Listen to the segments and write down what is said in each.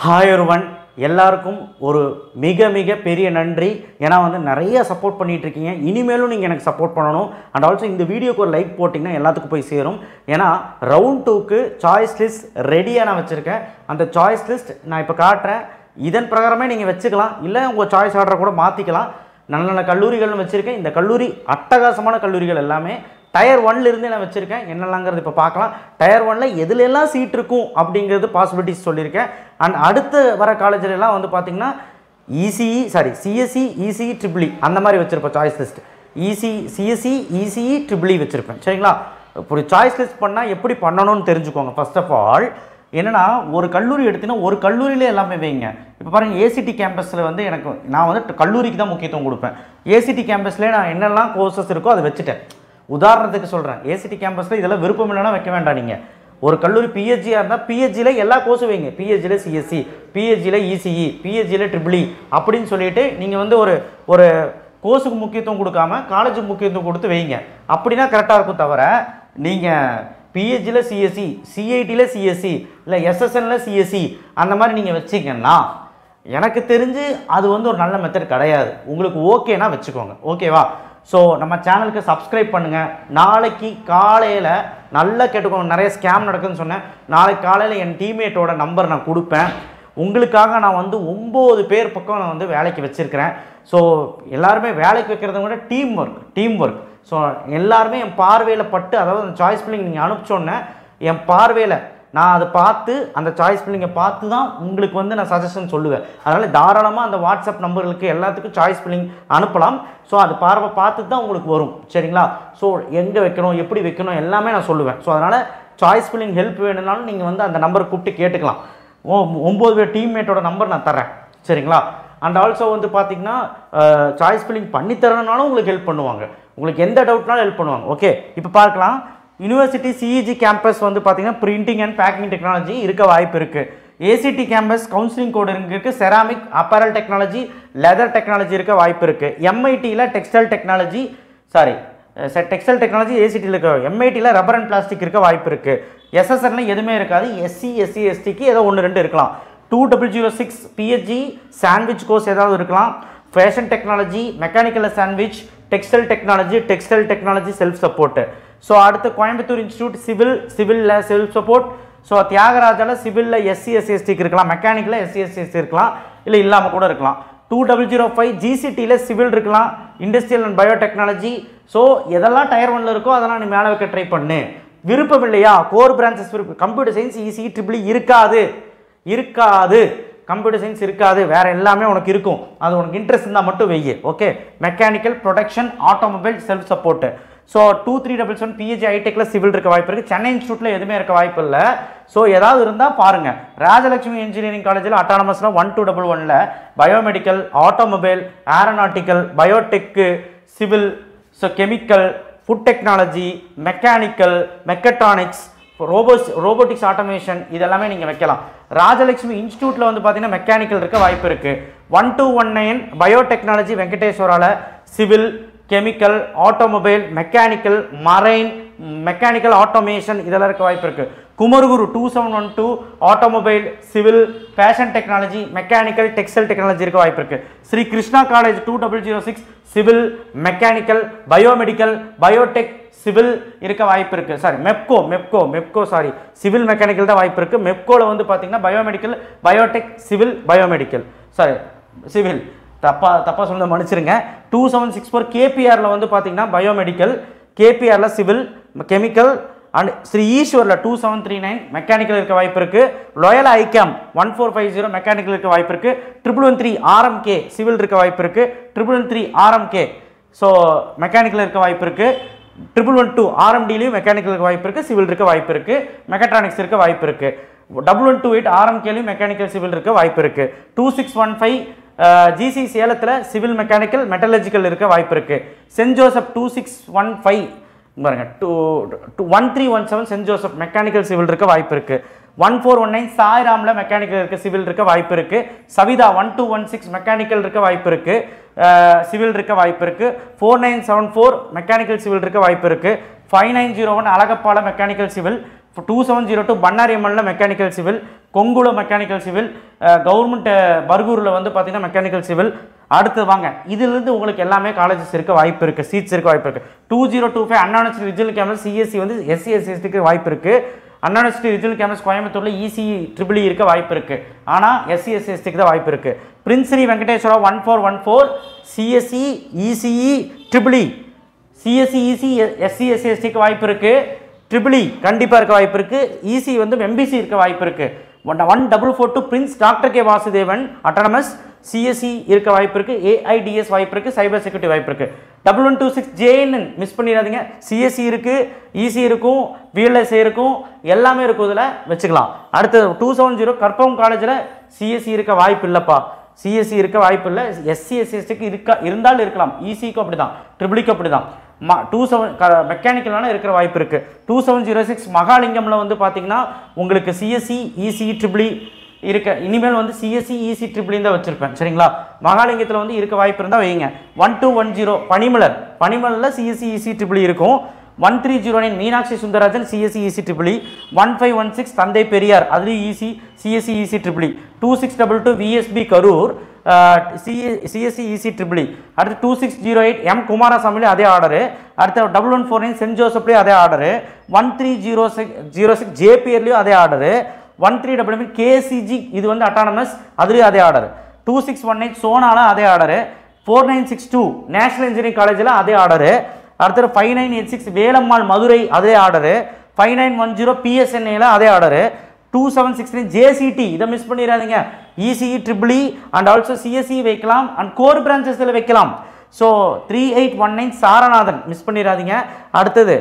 Hi ஒருவன் எல்லாருக்கும் ஒரு மிக மிக பெரிய நன்றி. ஏன்னா நிறைய சப்போர்ட் பண்ணிட்டு இருக்கீங்க. இனிமேலும் நீங்கள் எனக்கு சப்போர்ட் பண்ணணும். அண்ட் ஆல்சோ இந்த வீடியோக்கு ஒரு லைக் போட்டிங்கன்னா எல்லாத்துக்கும் போய் சேரும். ஏன்னா ரவுண்ட் 2க்கு சாய்ஸ் லிஸ்ட் ரெடியாக நான் வச்சுருக்கேன். அந்த சாய்ஸ் லிஸ்ட் நான் இப்போ காட்டுறேன். இதன் பிரகாரமே நீங்கள் வச்சுக்கலாம், இல்லை உங்கள் சாய்ஸ் ஆர்டரை கூட மாற்றிக்கலாம். நல்ல நல்ல கல்லூரிகள்னு வச்சுருக்கேன். இந்த கல்லூரி அட்டகாசமான கல்லூரிகள் எல்லாமே டயர் 1லேருந்தே நான் வச்சுருக்கேன். என்னெல்லாங்கிறது இப்போ பார்க்கலாம். டயர் 1ல் எதுலெல்லாம் சீட் இருக்கும் அப்படிங்கிறது பாசிபிலிட்டிஸ் சொல்லியிருக்கேன். அண்ட் அடுத்து வர காலேஜிலலாம் பார்த்திங்கன்னா சிஎஸ்சி இசிஇ ட்ரிபிள் அந்த மாதிரி வச்சுருப்பேன் choice list. CSE ECE triple வச்சுருப்பேன். சரிங்களா? இப்படி சாய்ஸ் லிஸ்ட் பண்ணால் எப்படி பண்ணணும்னு தெரிஞ்சுக்கோங்க. ஃபர்ஸ்ட் ஆஃப் ஆல் என்னென்னா, ஒரு கல்லூரி எடுத்திங்கன்னா ஒரு கல்லூரியிலே எல்லாமே வைங்க. இப்போ பாருங்கள், ஏசிடி கேம்பஸில் நான் கல்லூரிக்கு தான் முக்கியத்துவம் கொடுப்பேன். ஏசிடி கேம்பஸ்லேயே நான் என்னெல்லாம் கோர்சஸ் இருக்கோ அதை வச்சுட்டேன். உதாரணத்துக்கு சொல்கிறேன், ஏசிடி கேம்பஸில் இதெல்லாம் விருப்பம் இல்லைன்னா வைக்க வேண்டாம். நீங்கள் ஒரு கல்லூரி பிஹெச்சியாக இருந்தால் பிஹெச்சியில் எல்லா கோர்ஸும் வைங்க. பிஹெச்சியில் சிஎஸ்சி, பிஹெச்சியில் இசிஇ, பிஹெச்சியில் ட்ரிபிள் அப்படின்னு சொல்லிட்டு நீங்கள் ஒரு கோர்ஸுக்கு முக்கியத்துவம் கொடுக்காம காலேஜுக்கு முக்கியத்துவம் கொடுத்து வைங்க. அப்படின்னா கரெக்டாக இருக்கும். தவிர நீங்கள் பிஹெச்சியில் சிஎஸ்சி, சிஐடியில் சிஎஸ்சி, இல்லை எஸ்எஸ்என்னில் சிஎஸ்சி அந்த மாதிரி நீங்கள் வச்சிங்கன்னா எனக்கு தெரிஞ்சு அது ஒரு நல்ல மெத்தட் கிடையாது. உங்களுக்கு ஓகேனா வச்சுக்கோங்க. ஓகேவா? ஸோ நம்ம சேனலுக்கு சப்ஸ்கிரைப் பண்ணுங்கள். நாளைக்கு காலையில் நல்லா கேட்டுக்கோங்க, நிறைய ஸ்கேம் நடக்குதுன்னு சொன்னேன். நாளைக்கு காலையில் என் டீம்மேட்டோட நம்பர் நான் கொடுப்பேன். உங்களுக்காக நான் 9 பேர் பக்கம் நான் வேலைக்கு வச்சுருக்கிறேன். ஸோ எல்லாருமே வேலைக்கு வைக்கிறத விட டீம் ஒர்க். ஸோ எல்லாருமே என் பார்வையில் பட்டு, அதாவது அந்த சாய்ஸ் ஃபில்லிங் நீங்கள் அனுப்பிச்சோன்னே என் பார்வையில் நான் அதை பார்த்து அந்த சாய்ஸ் ஃபில்லிங்கை பார்த்து தான் உங்களுக்கு நான் சஜஷன் சொல்லுவேன். அதனால் தாராளமாக அந்த வாட்ஸ்அப் நம்பர்களுக்கு எல்லாத்துக்கும் சாய்ஸ் ஃபில்லிங் அனுப்பலாம். ஸோ அது பார்த்து தான் உங்களுக்கு வரும். சரிங்களா? ஸோ எங்கே வைக்கணும், எப்படி வைக்கணும் எல்லாமே நான் சொல்லுவேன். ஸோ அதனால் சாய்ஸ் ஃபில்லிங் ஹெல்ப் வேணும்னாலும் நீங்கள் அந்த நம்பரை கூப்பிட்டு கேட்டுக்கலாம். 9 பேர் டீம்மேட்டோட நம்பர் நான் தரேன். சரிங்களா? அண்ட் ஆல்சோ பார்த்தீங்கன்னா சாய்ஸ் ஃபில்லிங் பண்ணித்தரனாலும் உங்களுக்கு ஹெல்ப் பண்ணுவாங்க. உங்களுக்கு எந்த டவுட்னாலும் ஹெல்ப் பண்ணுவாங்க. ஓகே, இப்போ பார்க்கலாம். யூனிவர்சிட்டி சிஇஜி கேம்பஸ் பார்த்தீங்கன்னா பிரிண்டிங் அண்ட் பேக்கிங் டெக்னாலஜி இருக்க வாய்ப்பு இருக்குது. ஏசிடி கேம்பஸ் கவுன்சிலிங் கோடு இருக்குது. Ceramic, apparel technology, leather technology இருக்க வாய்ப்பு இருக்குது. எம்ஐடியில் டெக்ஸ்டைல் டெக்னாலஜி ஏசிடியில் இருக்க. எம்ஐடியில் ரப்பர் அண்ட் பிளாஸ்டிக் இருக்க வாய்ப்பு இருக்குது. எஸ்எஸ்என்ல எதுவுமே இருக்காது. எஸ்சி எஸ்டிக்கு ஏதோ 1-2 இருக்கலாம். 2006 பிஹெச்ஜி சாண்ட்விச் கோர்ஸ் ஏதாவது இருக்கலாம். Fashion technology, mechanical sandwich, textile technology self support. So அடுத்து கோயம்புத்தூர் இன்ஸ்டியூட் சிவிலில் செல்ஃப் சப்போர்ட். ஸோ தியாகராஜாவில் சிவிலில் எஸ்சிக்கு இருக்கலாம். மெக்கானிக்கில் எஸ்சி இருக்கலாம், இல்லை இல்லாமல் கூட இருக்கலாம். 2005 ஜிசிடியில் சிவில் இருக்கலாம். Industrial and biotechnology. ஸோ எதெல்லாம் டயர் 1ல் இருக்கோ அதெல்லாம் நீ மேலே வைக்க ட்ரை பண்ணு. விருப்பம் இல்லையா? Core branches computer science, ECE, triple இருக்காது. கம்ப்யூட்டர் சயின்ஸ் இருக்காது. வேறு எல்லாமே உனக்கு இருக்கும். அது உனக்கு இன்ட்ரெஸ்ட் இருந்தால் மட்டும் வெய்ய. Okay, mechanical, production, automobile, self support. So 2377 பிஹெச்சி ஐடெக்கில் சிவில் இருக்க வாய்ப்பு இருக்குது. சென்னை இன்ஸ்டியூட்டில் எதுவுமே இருக்க வாய்ப்பு இல்லை. ஸோ ஏதாவது இருந்தால் பாருங்கள். ராஜலட்சுமி இன்ஜினியரிங் காலேஜில் அட்டானமஸில் 1211ல் biomedical, automobile, aeronautical, biotech, civil, so chemical, food technology, mechanical, mechatronics, robotics, automation இதெல்லாமே நீங்கள் வைக்கலாம். ராஜலட்சுமி இன்ஸ்டியூட்டில் பார்த்தீங்கன்னா மெக்கானிக்கல் இருக்க வாய்ப்பு இருக்குது. 1219 பயோடெக்னாலஜி வெங்கடேஸ்வராவில் civil, chemical, automobile, mechanical, marine, mechanical, automation இதெல்லாம் இருக்க வாய்ப்பு இருக்குது. Kumaraguru 2712 automobile, civil, fashion technology, mechanical, textile technology இருக்க வாய்ப்பு இருக்குது. Sri Krishna college 2006 civil, mechanical, biomedical, biotech, civil இருக்க வாய்ப்பு இருக்குது. சாரி, மெப்கோ சிவில் மெக்கானிக்கல் தான் வாய்ப்பு இருக்குது. மெப்கோவில் பார்த்தீங்கன்னா biomedical, biotech, civil, biomedical, civil தப்பா சொல்ல மன்னிச்சிருங்க. 2764 கேபிஆரில் பார்த்தீங்கன்னா பயோமெடிக்கல், கேபிஆரில் சிவில், கெமிக்கல் அண்ட் ஸ்ரீ ஈஸ்வரில் 2739 மெக்கானிக்கல் இருக்க வாய்ப்பு இருக்குது. லோயலா ஐகேம் 1450 மெக்கானிக்கல் இருக்க வாய்ப்பு இருக்குது. 1113 ஆர்எம்கே சிவில் இருக்க வாய்ப்பு இருக்குது. 1113 ஆர்எம்கே ஸோ மெக்கானிக்கல் இருக்க வாய்ப்பு இருக்குது. 1112 ஆர்எம்டிலையும் மெக்கானிக்கல் இருக்க வாய்ப்பு இருக்குது. சிவில் இருக்க வாய்ப்பு இருக்குது. மெக்கட்ரானிக்ஸ் இருக்க வாய்ப்பு இருக்குது. 1128 ஆர்எம்கேலையும் மெக்கானிக்கல், சிவில் இருக்க வாய்ப்பு இருக்குது. 2615 ஜிசி சேலத்தில் சிவில், மெக்கானிக்கல், மெட்டலர்ஜிக்கல் இருக்க வாய்ப்பு இருக்குது. சென்ட் ஜோசப் 2615 பாருங்க, 1317 சென்ட் ஜோசப் மெக்கானிக்கல், சிவில் இருக்க வாய்ப்பு இருக்குது. 1419 சாய்ராமில் மெக்கானிக்கல் இருக்க, சிவில் இருக்க வாய்ப்பு இருக்குது. சவிதா 1216 மெக்கானிக்கல் இருக்க வாய்ப்பு இருக்குது. சிவில் இருக்க வாய்ப்பு இருக்குது. 4974 மெக்கானிக்கல், சிவில் இருக்க வாய்ப்பு இருக்குது. 5901 அழகப்பால mechanical, civil. 2702 Bannari Malla Mechanical Civil, கொங்குல மெக்கானிக்கல் சிவில், கவர்மெண்ட் பர்கூரில் வந்து பார்த்தீங்கன்னா மெக்கானிக்கல் சிவில். அடுத்து வாங்க, இதிலிருந்து உங்களுக்கு எல்லாமே காலேஜஸ் இருக்க வாய்ப்பு இருக்குது, சீட்ஸ் இருக்க வாய்ப்பு இருக்குது. 2025 அண்ணா யூனிவர்சிட்டி ரிஜினல் கேம்பஸ் சிஎஸ்சி வந்து SC SC வாய்ப்பு இருக்குது. அண்ணா யூனிவர்சிட்டி ரிஜினல் கேம்பஸ் கோயம்புத்தூரில் ECE EEE இருக்க வாய்ப்பு இருக்குது. ஆனால் SC SC தான் வாய்ப்பு இருக்குது. Prince Sri Venkateswara 1414 CSE ECE EEE CSE ECE SC SC வாய்ப்பு இருக்குது. EEE கண்டிப்பாக இருக்க வாய்ப்பு இருக்குது. ECE வந்து MBC இருக்க வாய்ப்பு இருக்குது. 1442 Prince doctor K Vasudevan autonomous CSE இருக்க வாய்ப்பு இருக்குது. AIDS வாய்ப்பு இருக்குது. சைபர் செக்யூரிட்டி வாய்ப்பு இருக்குது. 1126 JNN மிஸ் பண்ணிடாதீங்க. CSE இருக்குது, ECE இருக்கும், VLSI இருக்கும், எல்லாமே இருக்கும், இதில் வச்சுக்கலாம். அடுத்து 270 கற்பகம் காலேஜில் CSE இருக்க வாய்ப்பு இல்லைப்பா. CSE இருக்க வாய்ப்பு இல்லை. SC SCக்கு இருந்தாலும் இருக்கலாம். ECக்கு அப்படி தான், EEEக்கு அப்படி தான். 27 மெக்கானிக்கலான இருக்கிற வாய்ப்பு இருக்குது. 2706 மகாலிங்கமில் வந்து பார்த்தீங்கன்னா உங்களுக்கு CSE ECE EEE இருக்க. இனிமேல் வந்து CSE ECE EEE தான் வச்சுருப்பேன், சரிங்களா? மகாலிங்கத்தில் வந்து இருக்க வாய்ப்பு இருந்தால் வைங்க. 1210 பனிமலரில் CSE ECE EEE இருக்கும். 1309 Meenakshi Sundararajan CSE ECE EEE. 1516 தந்தை பெரியார், அதுலேயும் CSE ECE EEE. 2622 VSB Karur CSE ECE EEE. அடுத்து 2608 M குமாரசாமிலே அதே ஆர்டரு. அடுத்து 1149 சென்ட் ஜோசப்லேயும் அதே ஆர்டரு. 1306 JPRலேயும் அதே ஆர்டரு. 1399 KCG இது வந்து அட்டானமஸ், அதுலேயும் அதே ஆர்டர். 2618 சோனால அதே ஆர்டரு. 4962 நேஷனல் இன்ஜினியரிங் காலேஜில் அதே ஆர்டரு. அடுத்தது 5986 வேலம்மாள் மதுரை அதே ஆர்டரு. 5910 PSNAல அதே ஆர்டரு. 2769 JCT இதை மிஸ் பண்ணிடாதீங்க. ECE EEE and also CSE வைக்கலாம் அண்ட் கோர் பிரான்ச்சஸில் வைக்கலாம். ஸோ 3819 சாரநாதன் மிஸ் பண்ணிடாதீங்க. அடுத்தது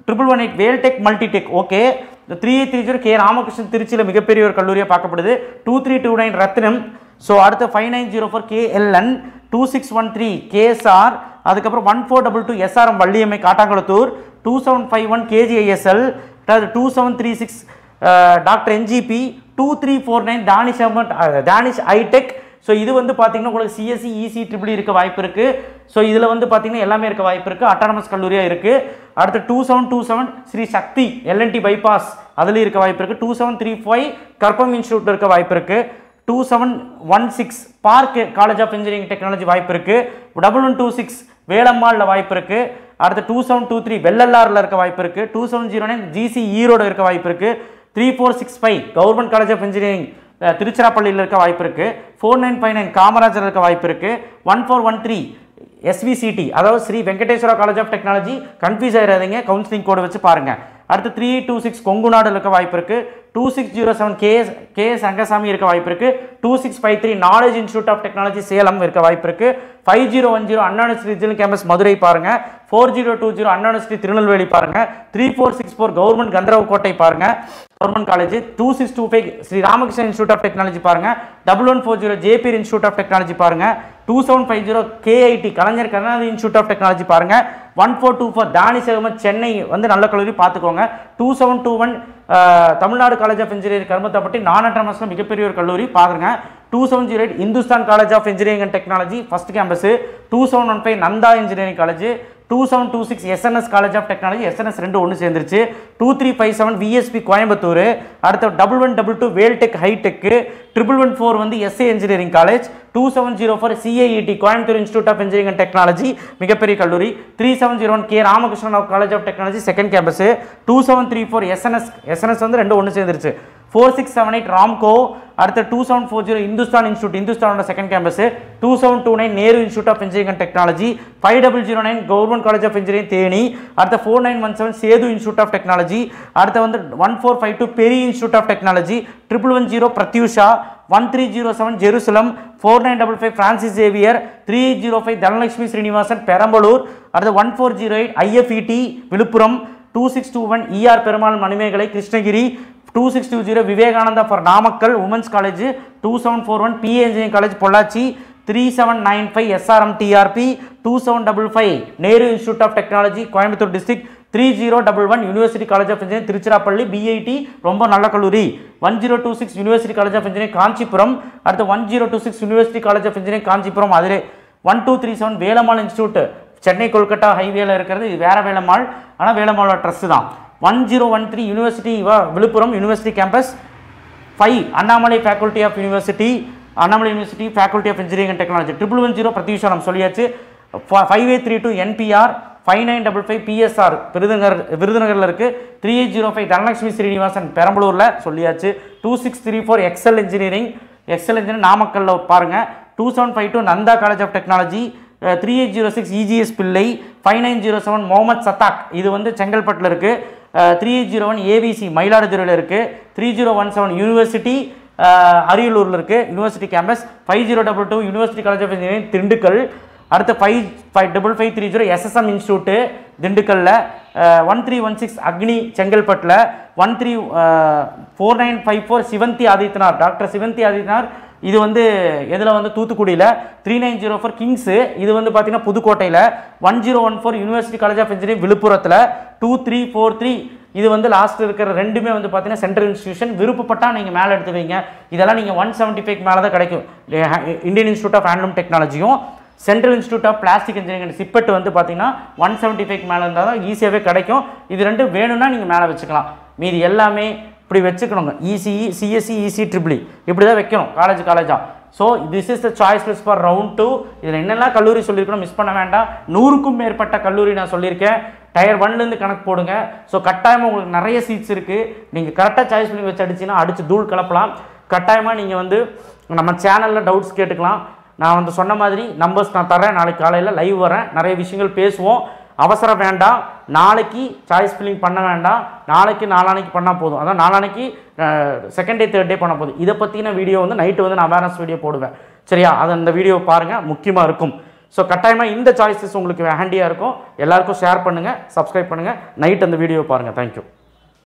1118 Vel Tech Multitech, okay. 3830 K Ramakrishnan திருச்சியில் மிகப்பெரிய ஒரு கல்லூரியாக பார்க்கப்படுது. 2329 ரத்னம். ஸோ அடுத்து 5904 KLN. 2613 KSR. அதுக்கப்புறம் 1422 SRM Valliammai Kattankulathur. 2751 KGISL. 2736 doctor NGP. 2349 Dhanish itech. So இது வந்து பார்த்தீங்கன்னா உங்களுக்கு CSE ECE EEE இருக்க வாய்ப்பு இருக்குது. ஸோ இதில் வந்து பார்த்தீங்கன்னா எல்லாமே இருக்க வாய்ப்பு இருக்குது. அட்டானமஸ் கல்லூரியாக இருக்குது. அடுத்து 2727 ஸ்ரீ சக்தி LNT பைபாஸ் அதுலேயும் இருக்க வாய்ப்பு இருக்குது. 2735 கற்பம் இன்ஸ்டியூட் இருக்க வாய்ப்பு இருக்குது. 2716 park college of engineering technology வாய்ப்பு இருக்குது. 1126 வேலம்மாளில் வாய்ப்பு இருக்குது. அடுத்து 2723 வெள்ளல்லாரில் இருக்க வாய்ப்பு இருக்குது. 2709 GC ஈரோடு இருக்க வாய்ப்பு இருக்குது. 3465 கவர்மெண்ட் காலேஜ் ஆஃப் இன்ஜினியரிங் திருச்சிராப்பள்ளியில் இருக்க வாய்ப்பு இருக்குது. 4959 காமராஜர் இருக்க வாய்ப்பு இருக்குது. 1413 SVCT அதாவது Sri Venkateswara college of technology, confuse ஆகிடாதீங்க, கவுன்சிலிங் கோடு வச்சு பாருங்கள். அடுத்து 3826 கொங்குநாடு இருக்க வாய்ப்பு இருக்குது. 2607 KS அங்கசாமி இருக்க வாய்ப்பு இருக்குது. 2653 knowledge institute of technology Salem இருக்க வாய்ப்பு இருக்குது. 5010 Anna university regional campus Madurai பாருங்கள். 4020 அண்ணா யூனிவர்சிட்டி திருநெல்வேலி பாருங்கள். 3464 கவர்மெண்ட் கந்தரவக்கோட்டை பாருங்கள், government college. 2625 Sri Ramakrishnan institute of technology பாருங்கள். 1140 JPR இன்ஸ்டியூட் ஆஃப் டெக்னாலஜி பாருங்கள். 2750 KIT Kalaignar Karunanidhi institute of technology பாருங்கள். 1424 தானிஷ் அகமது சென்னை வந்து நல்ல கல்லூரி பார்த்துக்கோங்க. 2721 Tamil Nadu college of engineering Karumathampatti நான் அட்டானமஸில் மிகப்பெரிய ஒரு கல்லூரி பாருங்க. 2708 Hindusthan college of engineering and technology first campus. 2715 Nandha engineering college. 2726 SNS college of technology, SNS ரெண்டு ஒன்று சேர்ந்துருச்சு. 2357 VSP கோயம்புத்தூர். அடுத்த 1122 வேல்டெக் ஹைடெக். 1114 வந்து SA engineering college. 2704 CIET Coimbatore institute of engineering and technology மிகப்பெரிய கல்லூரி. 3701 K Ramakrishnan college of technology second campus. 2734 SNS வந்து ரெண்டு ஒன்று சேர்ந்துருச்சு. 4678 ராம்கோ. அடுத்த 2740 இந்துஸ்தான் இன்ஸ்டியூட், இந்துஸ்தானோட second campus. 2729 Nehru institute of engineering and technology. 5009 government college of engineering Theni. அடுத்த 4917 சேது இன்ஸ்டியூட் ஆஃப் டெக்னாலஜி. அடுத்த வந்து 1452 Peri institute of technology. 1110 Prathyusha. 1307 Jerusalem. 4955 Francis Xavier. 3805 Dhanalakshmi Srinivasan Perambalur. அடுத்த 1408 IFET Villupuram. 2621 ER Perumal Manimegalai Krishnagiri. 2620 Vivekananda for Namakkal women's college. 2741 PA engineering college Pollachi. 3795 SRM TRP. 2755 Nehru institute of technology Coimbatore district. 3011 university college of engineering Tiruchirappalli BIT ரொம்ப நல்ல கல்லூரி. 1026 university college of engineering Kanchipuram. அடுத்து 1026 university college of engineering Kanchipuram அதிலே. 1237 Velammal institute Chennai Kolkata ஹைவேல இருக்கிறது, இது வேற வேலம்மாள், ஆனால் வேலம்மாளோட ட்ரஸ்ட் தான். 1013 university Villupuram university campus. 5 Annamalai faculty of university, Annamalai university faculty of engineering and technology. 1110 Prathyusha நம்ம சொல்லியாச்சு. 5832 NPR, 5955 PSR விருதுநகரில் இருக்குது. 3805 தனலட்சுமி ஸ்ரீனிவாசன் பெரம்பலூரில் சொல்லியாச்சு. 2634 எக்ஸல் இன்ஜினியரிங் நாமக்கல்லில் பாருங்கள். 2752 Nandha college of technology. 3806 EGS பிள்ளை. 5907 முகமது சத்தாக், இது வந்து செங்கல்பட்டில் இருக்குது. 3801 ABC மயிலாடுதுறையில் இருக்குது. 3017 யூனிவர்சிட்டி அரியலூரில் இருக்குது, university campus. 5022 university college of engineering Dindigul. அடுத்து 5530 SSM இன்ஸ்டியூட்டு திண்டுக்கல்ல. 1316 அக்னி செங்கல்பட்டில். 4954 சிவந்தி ஆதித்யநாத், டாக்டர் சிவந்தி ஆதித்யநாத், இது வந்து எதில் வந்து தூத்துக்குடியில். 3904 கிங்ஸு, இது வந்து பார்த்தீங்கன்னா புதுக்கோட்டையில். 1014 யூனிவர்சிட்டி காலேஜ் ஆஃப் இன்ஜினியரிங் விழுப்புரத்தில். 2343 இது வந்து லாஸ்ட் இருக்கிற ரெண்டுமே வந்து பார்த்தீங்கன்னா சென்ட்ரல் இன்ஸ்டியூஷன். விருப்பப்பட்டால் நீங்கள் மேலே எடுத்து வைங்க. இதெல்லாம் நீங்கள் 175 மேலே தான் கிடைக்கும். இந்தியன் இன்ஸ்டியூட் ஆஃப் ஹேண்ட்லூம் டெக்னாலஜியும் central institute of plastic engineering CIPET வந்து பார்த்தீங்கன்னா 175 மேலே இருந்தால் தான் ஈஸியாகவே கிடைக்கும். இது ரெண்டும் வேணும்னா நீங்கள் மேலே வச்சுக்கலாம். மீதி எல்லாமே இப்படி வச்சுக்கணுங்க. ECE, CSE, EC, EEE இப்படி தான் வைக்கணும் காலேஜாக. So this is the choice list for round 2. இதில் என்னெல்லாம் கல்லூரி சொல்லியிருக்கணும் மிஸ் பண்ண வேண்டாம். 100க்கும் மேற்பட்ட கல்லூரி நான் சொல்லியிருக்கேன். டயர் 1லேருந்து கணக்கு போடுங்க. ஸோ கட்டாயமாக உங்களுக்கு நிறைய சீட்ஸ் இருக்குது. நீங்கள் கரெக்டாக சாய்ஸ் பண்ணி வச்சு அடிச்சிங்கன்னா அடித்து தூள் கலப்பலாம். கட்டாயமாக நீங்கள் வந்து நம்ம சேனலில் டவுட்ஸ் கேட்டுக்கலாம். நான் வந்து சொன்ன மாதிரி நம்பர்ஸ் நான் தரேன். நாளைக்கு காலையில் லைவ் வரேன், நிறைய விஷயங்கள் பேசுவோம். அவசரம் வேண்டாம். நாளைக்கு சாய்ஸ் ஃபில்லிங் பண்ண வேண்டாம். நாளானைக்கு பண்ணால் போதும். அதான் நாளானைக்கு செகண்ட் டே தேர்ட் டே பண்ண போதும். இதை பற்றின வீடியோ வந்து நைட்டு வந்து நான் அவேர்னஸ் வீடியோ போடுவேன். சரியா? அதை அந்த வீடியோ பாருங்கள், முக்கியமாக இருக்கும். ஸோ கட்டாயமாக இந்த சாய்ஸஸ் உங்களுக்கு ஹேண்டியாக இருக்கும். எல்லாருக்கும் ஷேர் பண்ணுங்கள், சப்ஸ்கிரைப் பண்ணுங்கள். நைட் அந்த வீடியோ பாருங்கள். தேங்க்யூ.